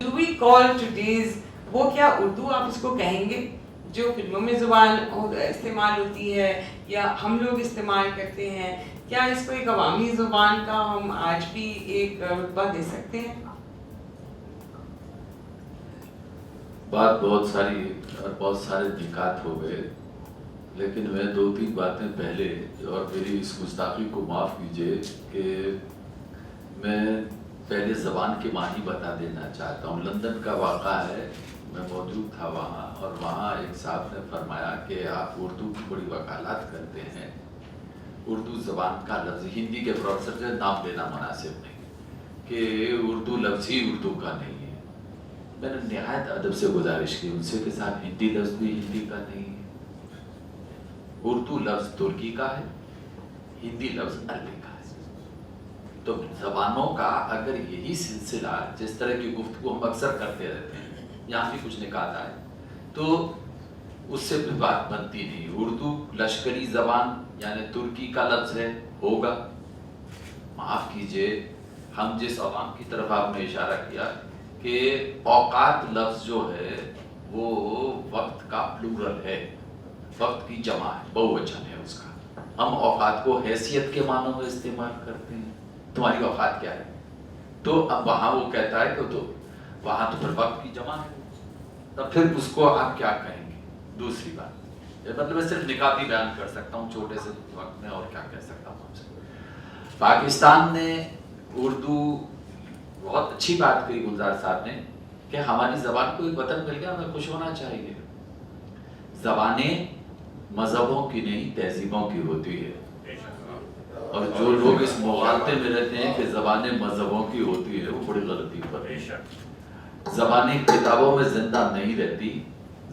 Do we call today's, وہ کیا اردو آپ اس کو کہیں گے جو فلموں میں زبان استعمال ہوتی ہے یا ہم لوگ استعمال کرتے ہیں، کیا اس کو ایک عوامی زبان کا ہم آج بھی ایک رتبہ دے سکتے ہیں؟ بات بہت ساری اور بہت سارے نکات ہو گئے، لیکن میں 2-3 باتیں پہلے، اور میری اس گستاخی کو معاف کیجئے کہ میں پہلے زبان کے معنی بتا دینا چاہتا ہوں۔ لندن کا واقعہ ہے، میں موجود تھا وہاں، اور وہاں ایک صاحب نے فرمایا کہ آپ اردو کی بڑی وکالات کرتے ہیں، اردو زبان کا لفظ، ہندی کے پروفیسر سے نام لینا مناسب نہیں، کہ اردو لفظ ہی اردو کا نہیں ہے۔ میں نے نہایت ادب سے گزارش کی ان سے کہ صاحب ہندی لفظ بھی ہندی کا نہیں ہے، اردو لفظ ترکی کا ہے، ہندی لفظ عربی کا ہے۔ تو زبانوں کا اگر یہی سلسلہ، جس طرح کی گفتگو ہم اکثر کرتے رہتے ہیں، یہاں بھی کچھ نکات آئے تو اس سے بھی بات بنتی نہیں۔ اردو لشکری زبان یعنی ترکی کا لفظ ہے، ہوگا، معاف کیجئے، ہم جس عوام کی طرف آپ نے اشارہ کیا کہ اوقات لفظ جو ہے وہ وقت کا پلورل ہے، وقت کی جمع ہے، بہووچن ہے اس کا۔ ہم اوقات کو حیثیت کے معنوں میں استعمال کرتے ہیں، تمہاری اوقات کیا ہے؟ تو اب وہاں وہ کہتا ہے کہ تو وہاں تو پھر وقت کی جمع ہے، تب پھر اس کو آپ کیا کہیں گے؟ دوسری بات، مطلب میں صرف نکات ہی بیان کر سکتا ہوں چھوٹے سے وقت میں، اور کیا کہہ سکتا ہوں آپ سے۔ پاکستان نے اردو، بہت اچھی بات کہی گلزار صاحب نے کہ ہماری زبان کو ایک وطن مل گیا، ہمیں خوش ہونا چاہیے۔ زبانیں مذہبوں کی نہیں، تہذیبوں کی ہوتی ہے، اور جو لوگ اس مغالطے میں رہتے ہیں کہ زبانیں مذہبوں کی ہوتی ہے، وہ بڑی غلطی پر ہے۔ زبانیں کتابوں میں زندہ نہیں رہتی،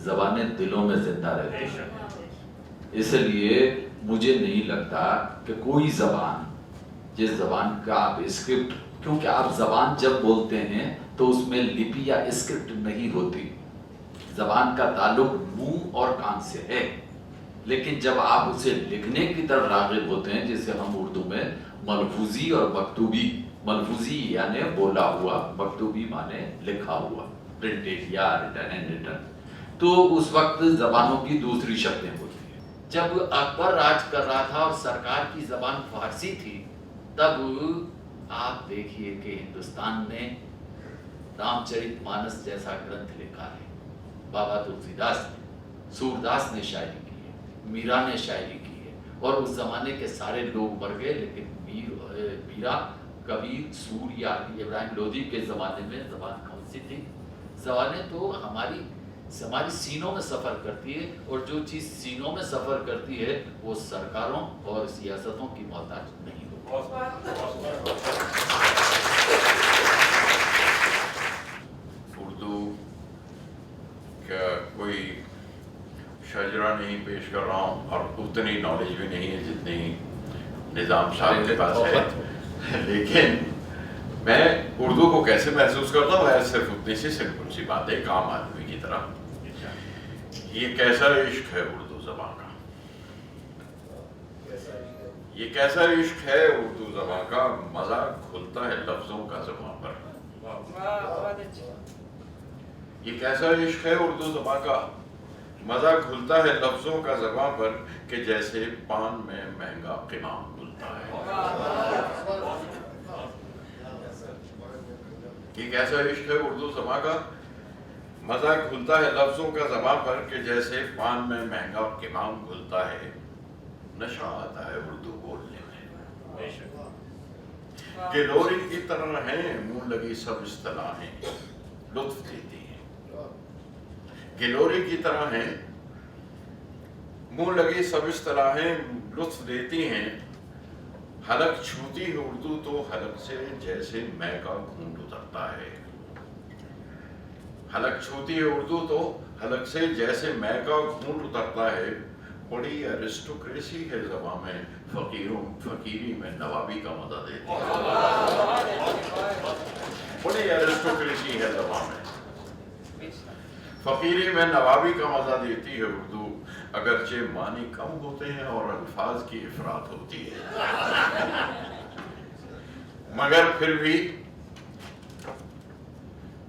زبانیں دلوں میں زندہ رہتی ہیں۔ اس لیے مجھے نہیں لگتا کہ کوئی زبان، جس زبان کا آپ اسکرپٹ، کیونکہ آپ زبان جب بولتے ہیں تو اس میں لپی یا اسکرپٹ نہیں ہوتی، زبان کا تعلق منہ اور کان سے ہے، لیکن جب آپ اسے لکھنے کی طرف راغب ہوتے ہیں، جسے ہم اردو میں ملفوظی اور مکتوبی، ملفوظی یعنی بولا ہوا، مکتوبی مانے لکھا ہوا، پرنٹڈ یا ریٹن اینڈ ریٹن، تو اس وقت زبانوں کی دوسری شکلیں ہوتی ہیں۔ جب اکبر راج کر رہا تھا اور سرکار کی زبان فارسی تھی، تب آپ دیکھیے کہ ہندوستان نے رام چرت مانس جیسا گرنتھ لکھا ہے، بابا تلسی داس نے، سورداس نے شاعری کی ہے، میرا نے شاعری کی ہے، اور اس زمانے کے سارے لوگ مر گئے، لیکن میرا، کبیر، سور یا ابراہیم لودھی کے زمانے میں زبان کون سی تھی؟ زبانیں تو ہماری سینوں میں سفر کرتی ہے، اور جو چیز سینوں میں سفر کرتی ہے وہ سرکاروں اور سیاستوں کی محتاج نہیں ہوتی۔ اردو کا کوئی شاجرہ نہیں پیش کر رہا ہوں، اور اتنی نالج بھی نہیں ہے جتنی نظام صاحب کے پاس ہے، لیکن میں اردو کو کیسے محسوس کرتا ہوں، ہے صرف اتنی سی سمپل سی بات ہے، ایک عام آدمی کی طرح۔ یہ کیسا عشق ہے اردو زبان کا، یہ کیسا عشق ہے اردو زبان کا، مزہ کھلتا ہے لفظوں کا زبان پر۔ یہ کیسا عشق ہے اردو زبان کا، مزہ کھلتا ہے لفظوں کا زبان پر، کہ جیسے پان میں مہنگا قمام گلتا ہے۔ یہ کیسا عشق ہے اردو زبان کا، مزہ کھلتا ہے لفظوں کا زبان پر، کہ جیسے پان میں مہنگا قمام گھلتا ہے۔ نشہ آتا ہے اردو بولنے میں، گلوری کی طرح ہیں منہ لگی سب اصطلاحیں، لطف دیتی ہیں۔ گلوری کی طرح ہیں منہ لگی سب اصطلاحیں، لطف دیتی ہیں۔ حلق چھوتی ہے اردو تو حلق سے جیسے مے کا گھونٹ اترتا ہے۔ حلق چھوتی ہے اردو تو حلق سے جیسے مے کا گھونٹ اترتا ہے۔ بڑی ایرسٹوکریسی ہے زبان میں، فقیری میں نوابی کا مزہ دیتی ہے۔ بڑی ایرسٹوکریسی ہے زبان میں، فقیری میں نوابی کا مزہ دیتی ہے اردو، اگرچہ معنی کم ہوتے ہیں اور الفاظ کی افراط ہوتی ہے، مگر پھر بھی